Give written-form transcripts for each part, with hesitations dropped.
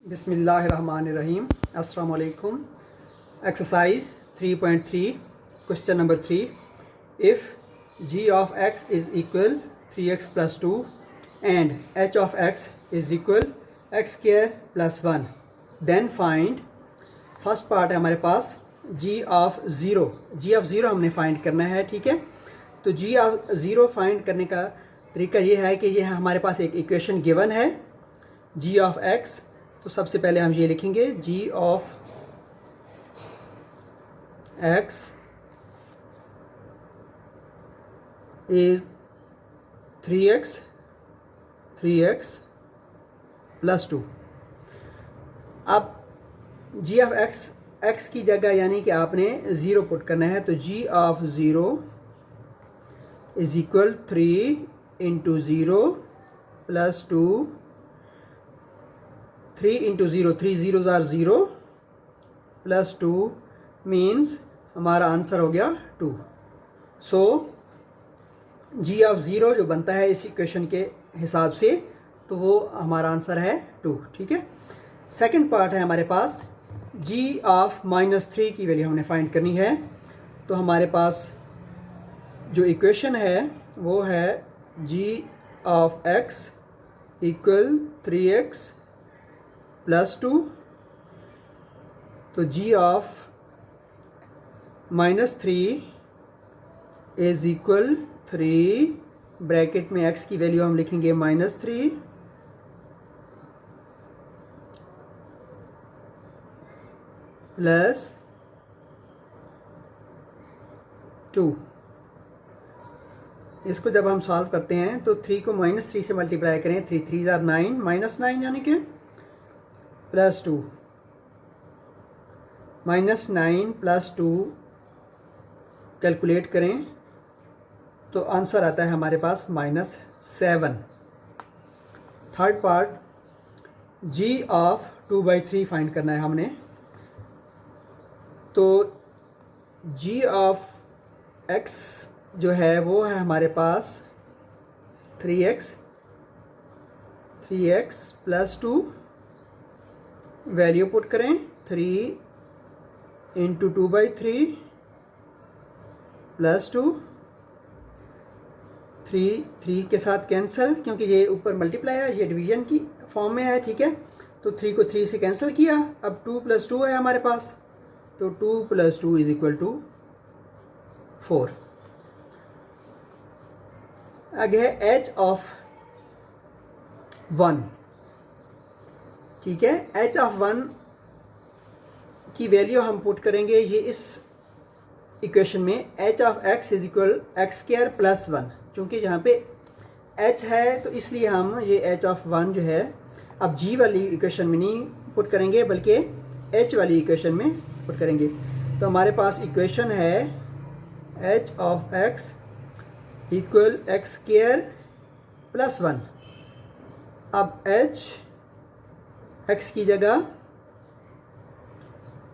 बिस्मिल्लाहिर्रहमानिर्रहीम। अस्सलाम वालेकुम। Exercise 3.3 question number 3। If g of x is equal 3x plus 2 and h of x is equal x square plus 1 then find। First part है हमारे पास g of 0 हमने find करना है, ठीक है। तो g of 0 फाइंड करने का तरीका ये है कि ये हमारे पास एक इक्वेशन गिवन है g of x। तो सबसे पहले हम ये लिखेंगे g of x is 3x plus 2। अब g of x की जगह यानी कि आपने 0 पुट करना है, तो g of 0 is equal 3 into 0 plus 2। 3 into 0, 3 zeros are 0 plus 2 means हमारा आंसर हो गया 2। सो g of 0 जो बनता है इस इक्वेशन के हिसाब से, तो वो हमारा आंसर है 2, ठीक है। सेकंड पार्ट है हमारे पास g of -3 की वैल्यू हमने फाइंड करनी है। तो हमारे पास जो इक्वेशन है वो है g of x equal 3x plus 2। तो g of -3 is equal 3, bracket में x की वैल्यू हम लिखेंगे -3 प्लस 2। इसको जब हम सॉल्व करते हैं तो 3 को -3 से मल्टीप्लाई करें, 3 3 are 9, -9 यानी कि प्लस 2, -9 प्लस 2 कैलकुलेट करें तो आंसर आता है हमारे पास -7। Third part g of 2/3 find करना है हमने। तो g ऑफ x जो है वो है हमारे पास 3x प्लस 2। वैल्यू पुट करें 3 इंटू 2/3 प्लस 2। 3 के साथ कैंसिल, क्योंकि ये ऊपर मल्टीप्लाई है, ये डिवीजन की फॉर्म में है, ठीक है। तो 3 को 3 से कैंसिल किया, अब 2 प्लस 2 है हमारे पास, तो 2 प्लस 2 इज इक्वल टू 4। आगे है h ऑफ 1, ठीक है। h ऑफ 1 की वैल्यू हम पुट करेंगे ये इस इक्वेशन में, h of x is equal x square plus 1। क्योंकि यहाँ पे h है तो इसलिए हम ये h ऑफ 1 जो है अब g वाली इक्वेशन में नहीं पुट करेंगे बल्कि h वाली इक्वेशन में पुट करेंगे। तो हमारे पास इक्वेशन है h of x equal x square plus 1। अब h x की जगह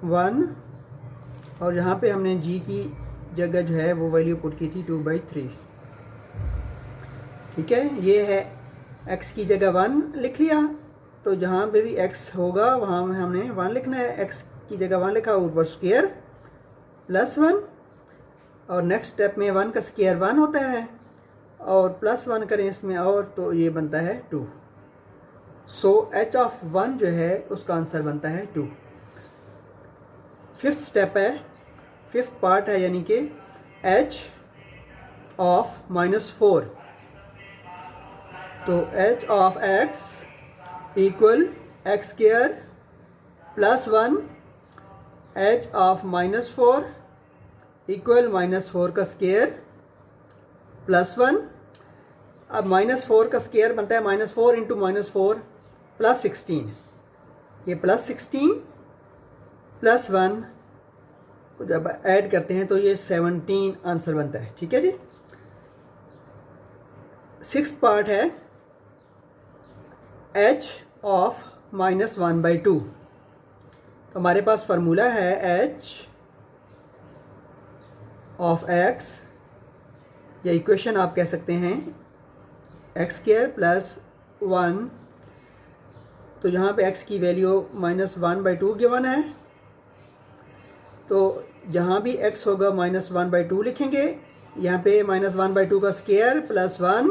1 और यहाँ पे हमने g की जगह जो है वो वैल्यू पुट की थी 2/3, ठीक है। ये है x की जगह 1 लिख लिया, तो जहाँ पे भी x होगा वहाँ हमने 1 लिखना है। x की जगह 1 लिखा, ऊपर स्क्वायर प्लस 1, और नेक्स्ट स्टेप में 1 का स्क्वायर 1 होता है और प्लस 1 करें इसमें और, तो ये बनता है 2। सो h ऑफ 1 जो है उसका आंसर बनता है 2। फिफ्थ स्टेप है, फिफ्थ पार्ट है, यानी कि h ऑफ -4। तो h of x equal x square plus 1, h of -4 equal -4 का स्क्वायर प्लस 1। अब -4 का स्क्वायर बनता है -4 इंटू -4 प्लस 16। ये प्लस 16 प्लस 1 को जब ऐड करते हैं तो ये 17 आंसर बनता है, ठीक है जी। सिक्स्थ पार्ट है h ऑफ -1/2। तो हमारे पास फार्मूला है h ऑफ x, या इक्वेशन आप कह सकते हैं एक्स स्क्वायर प्लस 1। तो यहाँ पे x की वैल्यू -1/2 गिवन है, तो जहाँ भी x होगा -1/2 लिखेंगे। यहाँ पे -1/2 का स्क्वायर +1,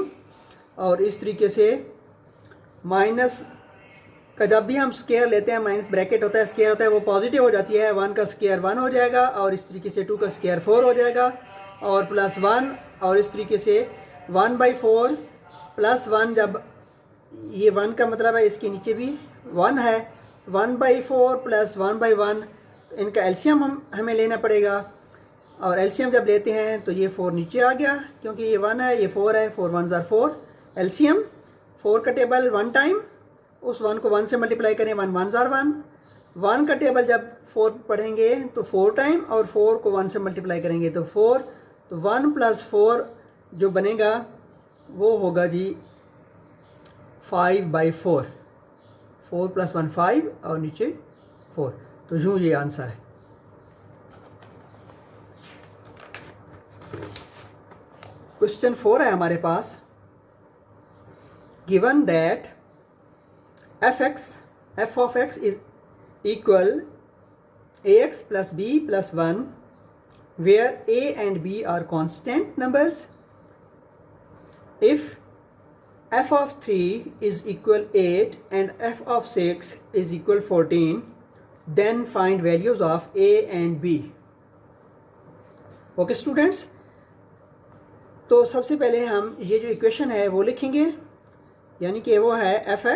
और इस तरीके से माइनस का जब भी हम स्क्वायर लेते हैं, माइनस ब्रैकेट होता है, स्क्वायर होता है, वो पॉजिटिव हो जाती है। 1 का स्क्वायर 1 हो जाएगा, और इस तरीके से 2 का स्क्वायर 4 हो जाएगा, और +1, और इस तरीके से 1/4 +1, जब ये 1 का मतलब है इसके नीचे भी 1 है, 1/4 + 1/1, इनका एलसीएम हमें लेना पड़ेगा। और एलसीएम जब लेते हैं तो ये 4 नीचे आ गया, क्योंकि ये 1 है, ये 4 है, 4 1s are 4। एलसीएम 4 का टेबल 1 टाइम, उस 1 को 1 से मल्टीप्लाई करें, 1 1s are 1। 1 का टेबल जब 4 पढ़ेंगे तो 4 टाइम, और 4 को 1 से मल्टीप्लाई करेंगे तो 4, तो 1 + 4 जो बनेगा वो होगा जी 5/4। 4 + 1 5, और नीचे 4, तो यूँ ये आंसर है। क्वेश्चन 4 है हमारे पास, given that f of x is equal ax + b + 1, where a and b are constant numbers. If f of 3 is equal 8 and f of 6 is equal 14, then find values of a and b. Okay students, तो सबसे पहले हम ये जो equation है वो लिखेंगे, यानी कि वो है f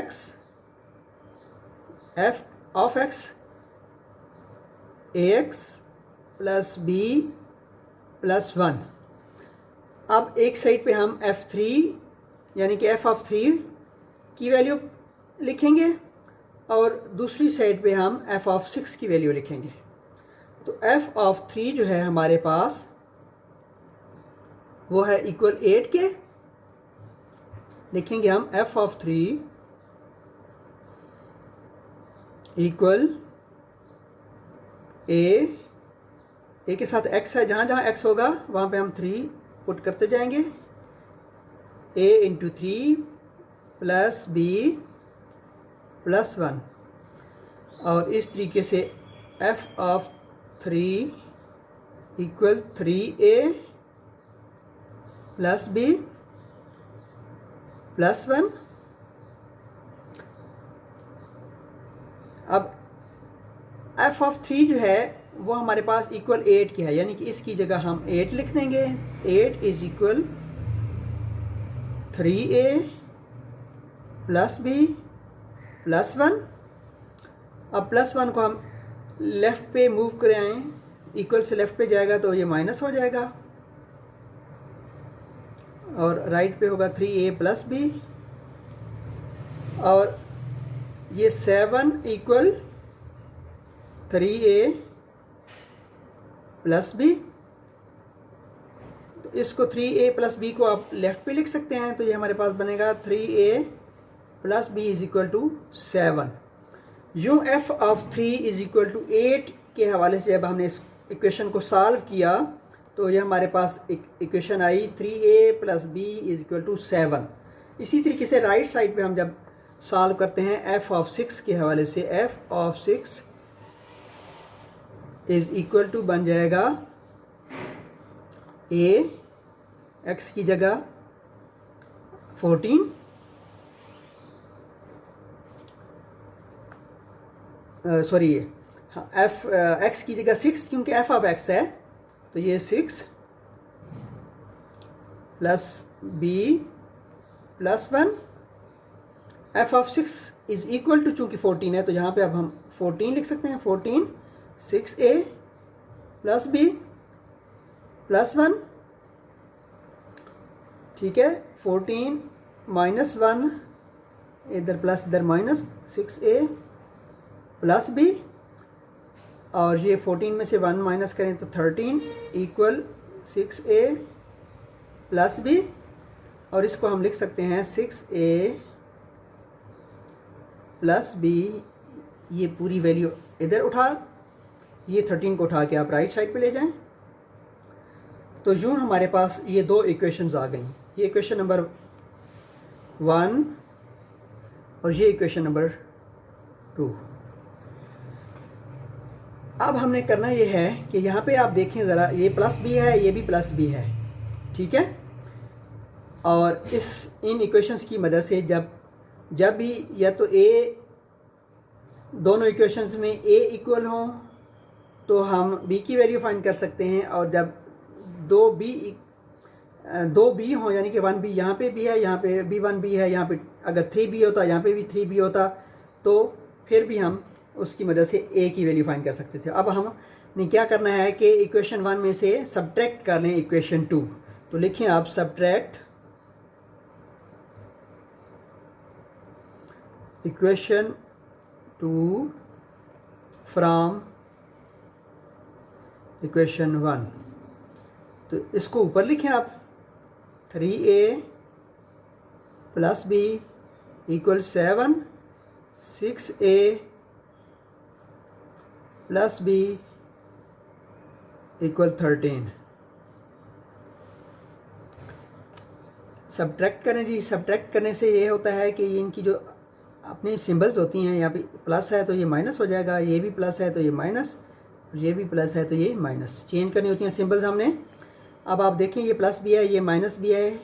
of x ax + b + 1। अब एक साइड पे हम f3 यानी कि f of 3 की वैल्यू लिखेंगे, और दूसरी साइड पे हम f of 6 की वैल्यू लिखेंगे। तो f of 3 जो है हमारे पास वो है इक्वल 8 के, लिखेंगे हम f of 3 इक्वल a के साथ x है, जहाँ जहाँ x होगा वहाँ पे हम 3 पुट करते जाएंगे, a × 3 + b + 1, और इस तरीके से f of 3 equal 3a + b + 1। अब f of 3 जो है वो हमारे पास इक्वल 8 की है, यानी कि इसकी जगह हम 8 लिख देंगे। 8 इज इक्वल 3a + b + 1। अब +1 को हम लेफ़्ट पे मूव कर आएँ, इक्वल से लेफ़्ट पे जाएगा तो ये माइनस हो जाएगा, और राइट पे होगा 3a + b, और ये 7 इक्वल 3a + b। तो इसको 3a + b को आप लेफ़्ट पे लिख सकते हैं, तो ये हमारे पास बनेगा 3a + b = 7। यूँ f of 3 = 8 के हवाले से जब हमने इस इक्वेशन को सॉल्व किया तो ये हमारे पास एक इक्वेशन आई 3a + b = 7। इसी तरीके से राइट साइड पे हम जब सॉल्व करते हैं f of 6 के हवाले से, f of 6 = बन जाएगा a, x की जगह 14, सॉरी x की जगह 6, क्योंकि f of x है, तो ये 6 + b + 1। f of 6 = चूँकि 14 है, तो यहाँ पे अब हम 14 लिख सकते हैं। 14 6a + b + 1, ठीक है। 14 - 1, इधर प्लस इधर माइनस, 6a + b, और ये 14 में से 1 माइनस करें तो 13 इक्वल 6a + b, और इसको हम लिख सकते हैं 6a + b। ये पूरी वैल्यू इधर उठा, ये 13 को उठा के आप राइट साइड पे ले जाएं, तो यूँ हमारे पास ये दो इक्वेशंस आ गई। ये इक्वेशन नंबर 1 और ये इक्वेशन नंबर 2। अब हमने करना ये है कि यहाँ पे आप देखें ज़रा, ये प्लस बी है, ये भी प्लस बी है, ठीक है। और इन इक्वेशंस की मदद से जब भी या तो ए, दोनों इक्वेशंस में ए इक्वल हों तो हम बी की वैल्यू फाइंड कर सकते हैं, और जब दो बी हों, यानी कि 1b यहाँ पे भी है, यहाँ पे भी 1b है, यहाँ पे अगर 3b होता, यहाँ पे भी 3b होता, तो फिर भी हम उसकी मदद से a की वैल्यू फाइंड कर सकते थे। अब हमने क्या करना है कि इक्वेशन 1 में से सब्ट्रैक्ट कर लें इक्वेशन 2। तो लिखें आप सब्ट्रैक्ट इक्वेशन 2 फ्रॉम इक्वेशन 1। तो इसको ऊपर लिखें आप, 3a plus b equal 7, 6a plus b equal 13। Subtract करें जी। सब्ट्रैक्ट करने से ये होता है कि इनकी जो अपनी सिंबल्स होती हैं, यहाँ पे प्लस है तो ये माइनस हो जाएगा, ये भी प्लस है तो ये माइनस, ये भी प्लस है तो ये माइनस, चेंज करनी होती हैं सिंबल्स हमने। अब आप देखें ये प्लस भी है, ये माइनस भी है,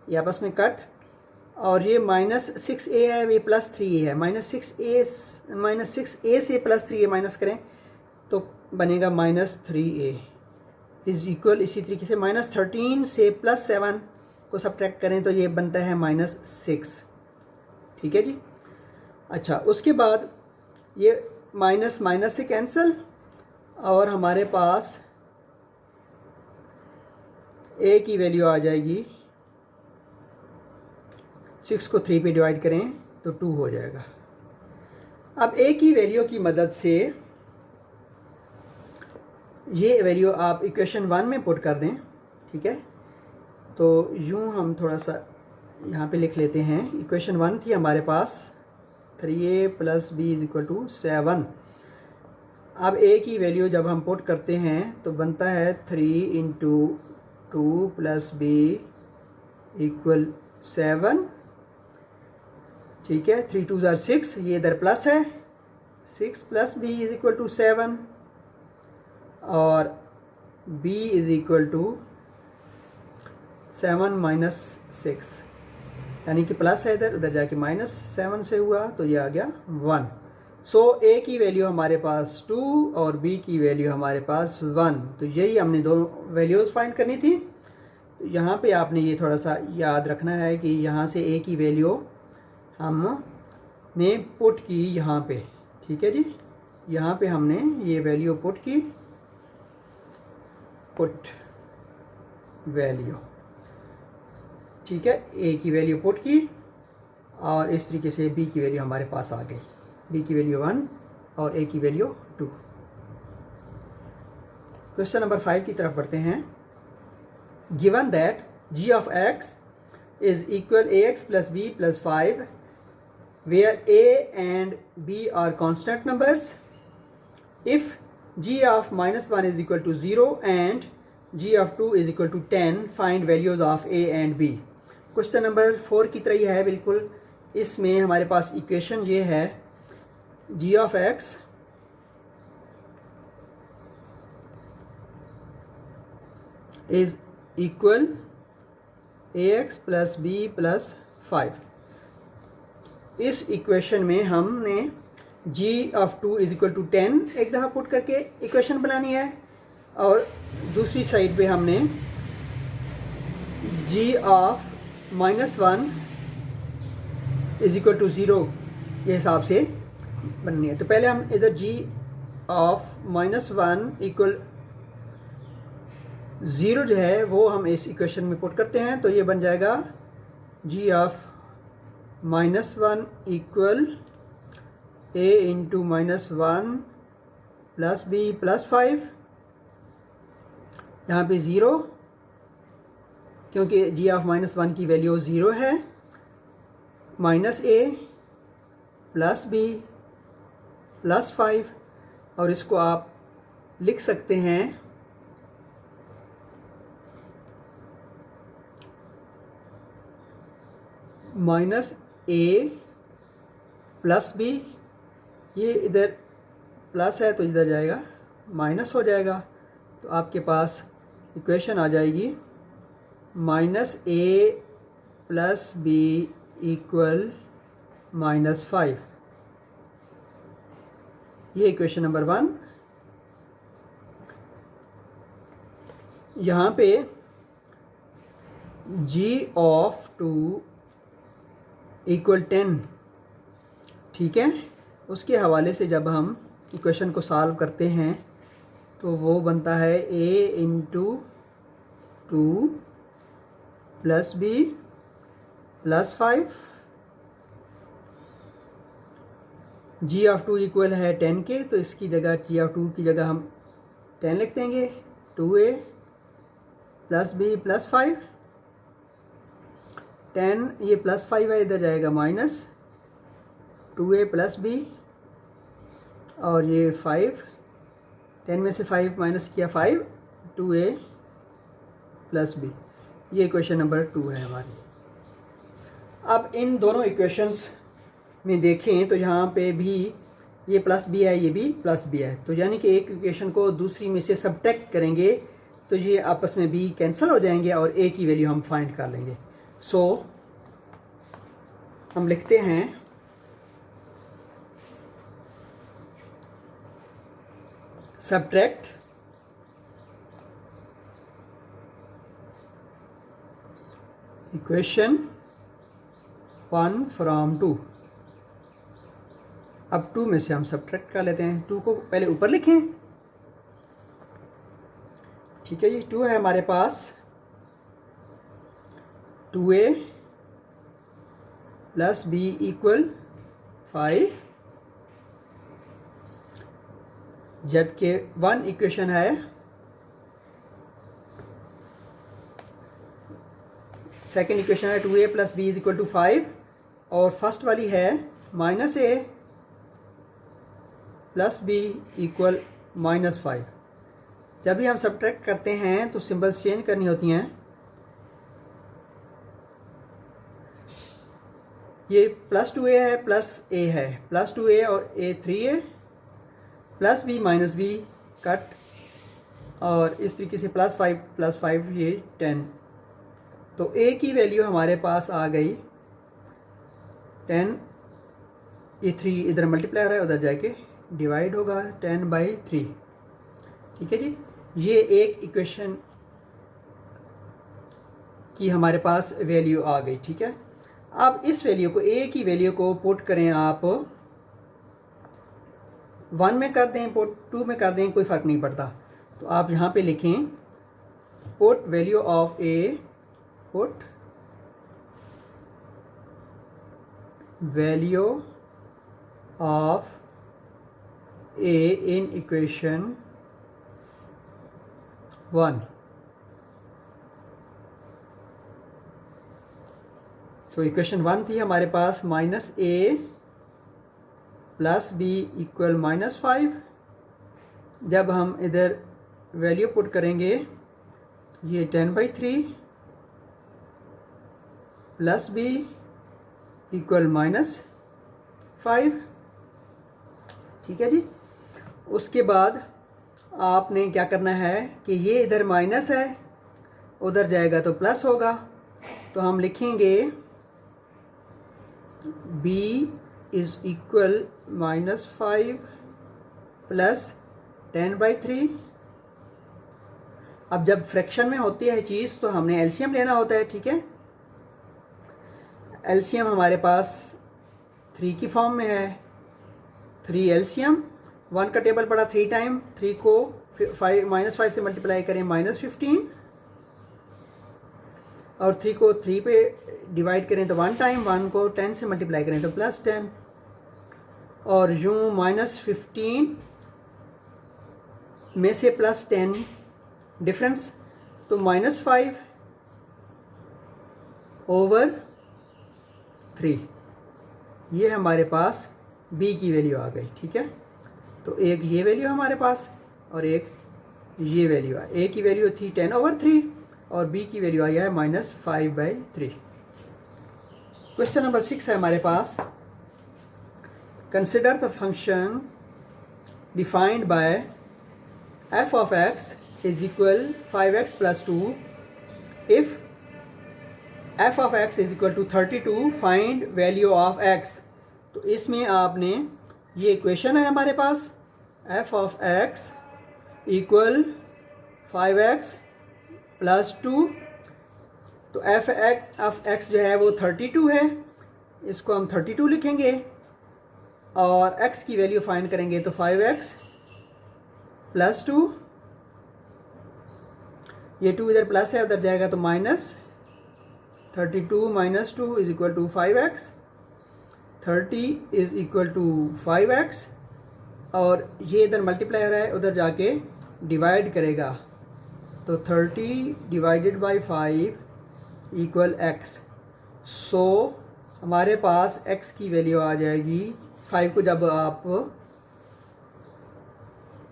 ये आपस में कट, और ये -6a है, ये +3a है। -6a से +3a माइनस करें तो बनेगा -3a इज इक्वल, इसी तरीके से -13 से +7 को सब्ट्रैक्ट करें तो ये बनता है -6, ठीक है जी। अच्छा, उसके बाद ये माइनस माइनस से कैंसिल, और हमारे पास a की वैल्यू आ जाएगी, 6 को 3 पे डिवाइड करें तो 2 हो जाएगा। अब a की वैल्यू की मदद से ये वैल्यू आप इक्वेशन 1 में पुट कर दें, ठीक है। तो यूँ हम थोड़ा सा यहाँ पे लिख लेते हैं। इक्वेशन 1 थी हमारे पास 3a plus b is equal to 7। अब a की वैल्यू जब हम पुट करते हैं तो बनता है 3 इंटू 2 प्लस b इक्वल 7, ठीक है। 3 2 ज़ार 6, ये इधर प्लस है, 6 plus b is equal to 7, और b is equal to 7 minus 6, यानी कि प्लस है इधर, उधर जाके -7 से हुआ तो ये आ गया 1। सो a की वैल्यू हमारे पास 2 और b की वैल्यू हमारे पास 1। तो यही हमने दोनों वैल्यूज़ फाइंड करनी थी। तो यहाँ पे आपने ये थोड़ा सा याद रखना है कि यहाँ से a की वैल्यू हमने पुट की यहाँ पे, ठीक है जी। यहाँ पे हमने ये वैल्यू पुट की, पुट वैल्यू, ठीक है। a की वैल्यू पुट की और इस तरीके से b की वैल्यू हमारे पास आ गई। b की वैल्यू 1 और a की वैल्यू 2। क्वेश्चन नंबर 5 की तरफ बढ़ते हैं। Given that g of x is equal ax plus b plus 5 where a and b are constant numbers, if g of -1 is equal to 0 and g of 2 is equal to 10, find values of a and b। Question number 4 की तरह ही है बिल्कुल। इसमें हमारे पास equation ये है, g of x is equal ax plus b plus 5। इस equation में हमने g of 2 is equal to 10 एक दफ़ा पुट करके इक्वेशन बनानी है, और दूसरी साइड पे हमने g of -1 is equal to 0 ये हिसाब से बननी है। तो पहले हम इधर g ऑफ -1 इक्वल 0 जो है वो हम इस इक्वेशन में पुट करते हैं, तो ये बन जाएगा g of -1 equal a into -1 plus b plus 5। यहाँ पे 0, क्योंकि g ऑफ -1 की वैल्यू 0 है, minus a plus b plus 5, और इसको आप लिख सकते हैं -a प्लस b, ये इधर प्लस है तो इधर जाएगा माइनस हो जाएगा, तो आपके पास इक्वेशन आ जाएगी -a + b = -5। ये इक्वेशन नंबर 1। यहाँ पे g(2) = 10, ठीक है। उसके हवाले से जब हम इक्वेशन को सॉल्व करते हैं तो वो बनता है a × 2 + b + 5। g(2) इक्वल है 10 के, तो इसकी जगह g(2) की जगह हम 10 लिख देंगे। 2a + b + 5, 10 ये +5 है, इधर जाएगा माइनस 2a + b, और ये 5, 10 में से 5 माइनस किया 5, 2a + b। ये इक्वेशन नंबर 2 है हमारी। अब इन दोनों इक्वेशंस में देखें तो यहाँ पे भी ये +b है, ये भी +b है, तो यानी कि एक इक्वेशन को दूसरी में से सब्ट्रैक्ट करेंगे तो ये आपस में भी कैंसिल हो जाएंगे और a की वैल्यू हम फाइंड कर लेंगे। सो हम लिखते हैं सब्ट्रैक्ट इक्वेशन 1 फ्रॉम 2। अब 2 में से हम सब्ट्रैक्ट कर लेते हैं। 2 को पहले ऊपर लिखें, ठीक है जी। 2 है हमारे पास, 2a + b = 5, जबकि 1 इक्वेशन है, सेकेंड इक्वेशन है 2a + b = 5, और फर्स्ट वाली है -a + b = -5। जब भी हम सब्ट्रैक्ट करते हैं तो सिंबल्स चेंज करनी होती हैं। ये +2a है +a है, +2a और a 3a, +b -b cut, और इस तरीके से +5 +5 ये 10। तो a की वैल्यू हमारे पास आ गई 10, ये 3 इधर मल्टीप्लायर है, उधर जाके डिवाइड होगा 10/3, ठीक है जी। ये एक इक्वेशन की हमारे पास वैल्यू आ गई, ठीक है। अब इस वैल्यू को, a की वैल्यू को पुट करें आप 1 में कर दें, पुट 2 में कर दें, कोई फ़र्क नहीं पड़ता। तो आप यहाँ पे लिखें put value of a, put value of a in equation 1। तो इक्वेशन 1 थी हमारे पास -a + b = -5। जब हम इधर वैल्यू पुट करेंगे तो ये 10/3 + b = -5, ठीक है जी। उसके बाद आपने क्या करना है कि ये इधर माइनस है, उधर जाएगा तो प्लस होगा, तो हम लिखेंगे b = -5 + 10/3। अब जब फ्रैक्शन में होती है चीज़ तो हमने एलसीएम लेना होता है, ठीक है। एलसीएम हमारे पास 3 की फॉर्म में है, 3 एलसीएम। 1 का टेबल पड़ा 3 टाइम, 3 को -5 से मल्टीप्लाई करें -15, और 3 को 3 पे डिवाइड करें तो 1 टाइम, 1 को 10 से मल्टीप्लाई करें तो +10, और यूँ -15 में से +10 डिफरेंस, तो -5/3। ये हमारे पास b की वैल्यू आ गई, ठीक है। तो एक ये वैल्यू हमारे पास और एक ये वैल्यू है। a की वैल्यू थी 10/3 और b की वैल्यू आई है -5/3। क्वेश्चन नंबर 6 है हमारे पास, consider the function defined by f of x is equal 5x plus 2 if f of x is equal to 32 find value of x। तो इसमें आपने ये इक्वेशन है हमारे पास f of x equal 5x plus 2। तो f of x जो है वो 32 है, इसको हम 32 लिखेंगे और x की वैल्यू फाइंड करेंगे तो 5x प्लस 2, ये 2 इधर प्लस है उधर जाएगा तो minus, 32 minus 2 is equal to 5x, 30 is equal to 5x और ये इधर मल्टीप्लाई हो रहा है उधर जाके डिवाइड करेगा तो 30 डिवाइडेड बाई 5 इक्वल x। सो हमारे पास x की वैल्यू आ जाएगी 5 को जब आप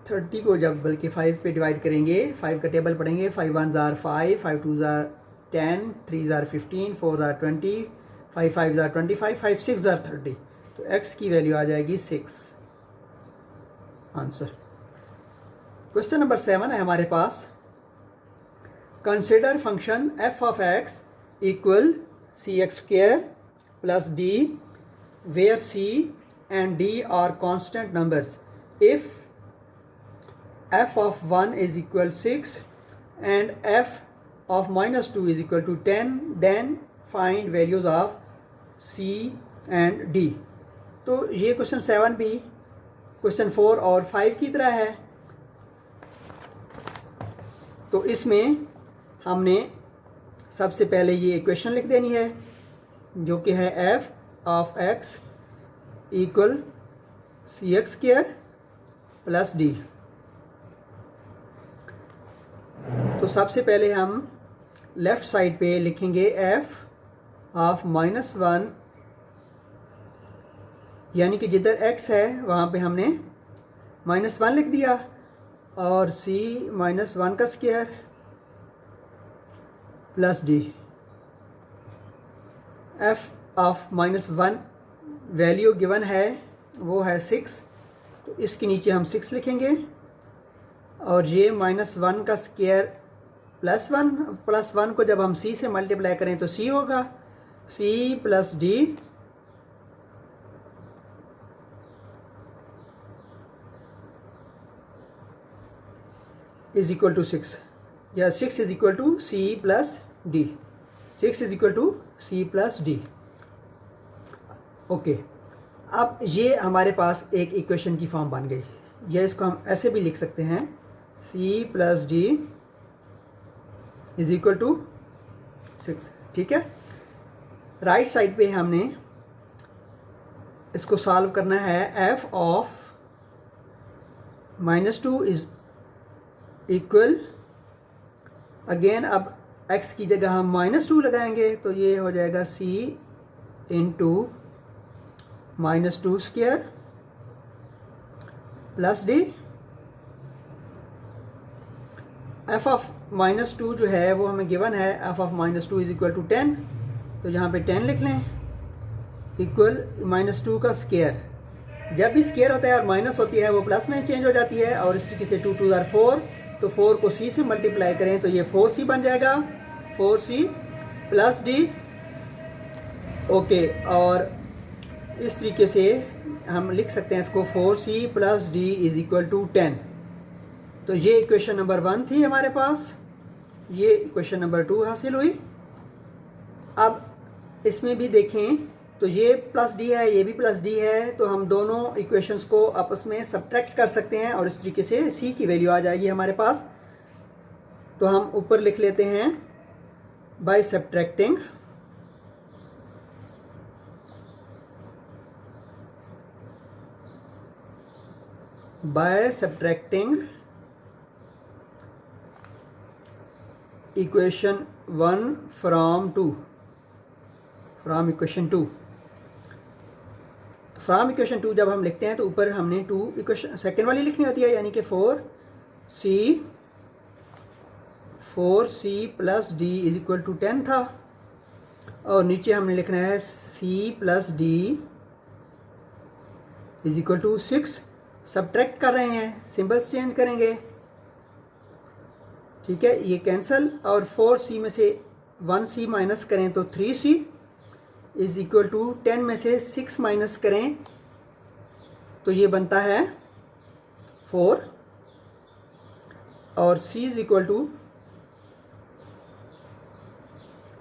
30 को जब बल्कि 5 पे डिवाइड करेंगे, 5 का टेबल पढ़ेंगे, 5 1 ज़ार 5, 5 2 ज़ार 10, 3 ज़ार 15, 4 ज़ार 20, 5 5 ज़ार 25, 5 6 ज़ार 30। तो x की वैल्यू आ जाएगी 6। आंसर। क्वेश्चन नंबर 7 है हमारे पास, consider function f of x equal cx square plus d where c and d are constant numbers. If f of 1 is equal 6 and f of minus 2 is equal to 10, then find values of c and d। तो ये question 7 भी question 4 और 5 की तरह है। तो इसमें हमने सबसे पहले ये इक्वेशन लिख देनी है जो कि है f of x equal cx square plus d। तो सबसे पहले हम लेफ़्ट साइड पे लिखेंगे f ऑफ -1, यानी कि जिधर x है वहाँ पे हमने -1 लिख दिया और c -1 का square plus d। f of -1 value given है वो है 6, तो इसके नीचे हम 6 लिखेंगे और ये -1 का स्क्वायर प्लस 1 को जब हम c से मल्टीप्लाई करें तो c होगा, c plus d is equal to 6, या 6 is equal to c plus d, 6 is equal to c plus d। Okay, अब ये हमारे पास एक इक्वेशन की फॉर्म बन गई। या इसको हम ऐसे भी लिख सकते हैं c plus d is equal to 6। ठीक है, राइट साइड पे हमने इसको सॉल्व करना है। f of -2 is equal, again अब x की जगह हम -2 लगाएंगे तो ये हो जाएगा c into -2 square plus d। f of -2 जो है वो हमें गिवन है, f of -2 is equal to 10, तो यहाँ पे 10 लिख लें इक्वल -2 का स्क्वायर। जब भी स्क्वायर होता है और माइनस होती है वो प्लस में चेंज हो जाती है, और इस तरीके से 2 2 ज़ार 4, तो 4 को c से मल्टीप्लाई करें तो ये 4c बन जाएगा, 4c प्लस d। ओके, और इस तरीके से हम लिख सकते हैं इसको 4c plus d is equal to 10। तो ये इक्वेशन नंबर 1 थी हमारे पास, ये इक्वेशन नंबर 2 हासिल हुई। अब इसमें भी देखें तो ये प्लस डी है, ये भी प्लस डी है, तो हम दोनों इक्वेशंस को आपस में सब्ट्रैक्ट कर सकते हैं और इस तरीके से c की वैल्यू आ जाएगी हमारे पास। तो हम ऊपर लिख लेते हैं by subtracting equation 1 from equation 2। From equation 2 जब हम लिखते हैं तो ऊपर हमने 2 इक्वेशन सेकेंड वाली लिखनी होती है, यानी कि 4c plus d is equal to 10 था, और नीचे हमने लिखना है c plus d is equal to 6, subtract कर रहे हैं, सिंबल्स चेंज करेंगे, ठीक है, ये कैंसिल, और 4c में से 1c माइनस करें तो 3c इज इक्वल टू 10 में से 6 माइनस करें तो ये बनता है 4, और c इज इक्वल टू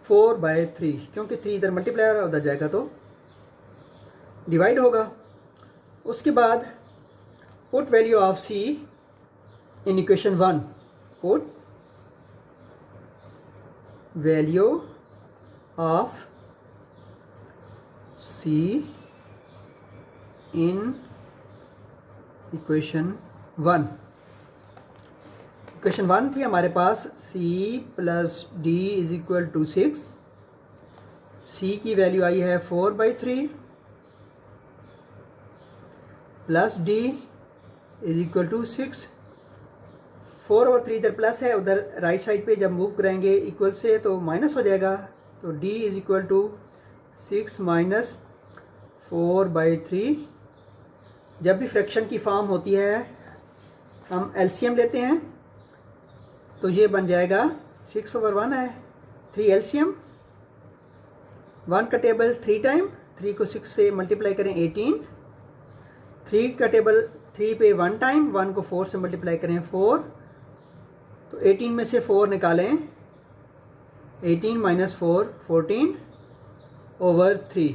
4/3, क्योंकि 3 इधर मल्टीप्लायर उधर जाएगा तो डिवाइड होगा। उसके बाद put value of c in equation 1, put value of c in equation 1। Equation 1 थी हमारे पास c plus d is equal to 6, c की वैल्यू आई है 4/3 plus d is equal to 6, 4 और 3 इधर प्लस है, उधर राइट साइड पे जब मूव करेंगे इक्वल से तो माइनस हो जाएगा, तो d is equal to 6 minus 4/3। जब भी फ्रैक्शन की फॉर्म होती है हम एलसीएम लेते हैं, तो ये बन जाएगा 6/1 है, 3 एलसीएम, 1 का टेबल 3 टाइम, 3 को 6 से मल्टीप्लाई करें 18, 3 का टेबल 3 पे 1 टाइम, 1 को 4 से मल्टीप्लाई करें 4, तो 18 में से 4 निकालें, 18 माइनस 4 14/3,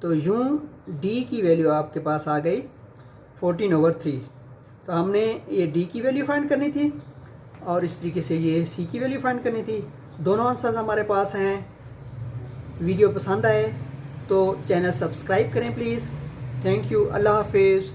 तो यूँ d की वैल्यू आपके पास आ गई 14/3। तो हमने ये d की वैल्यू फाइंड करनी थी और इस तरीके से ये c की वैल्यू फाइंड करनी थी। दोनों आंसर हमारे पास हैं। वीडियो पसंद आए तो चैनल सब्सक्राइब करें प्लीज़। थैंक यू, अल्लाह हाफिज़।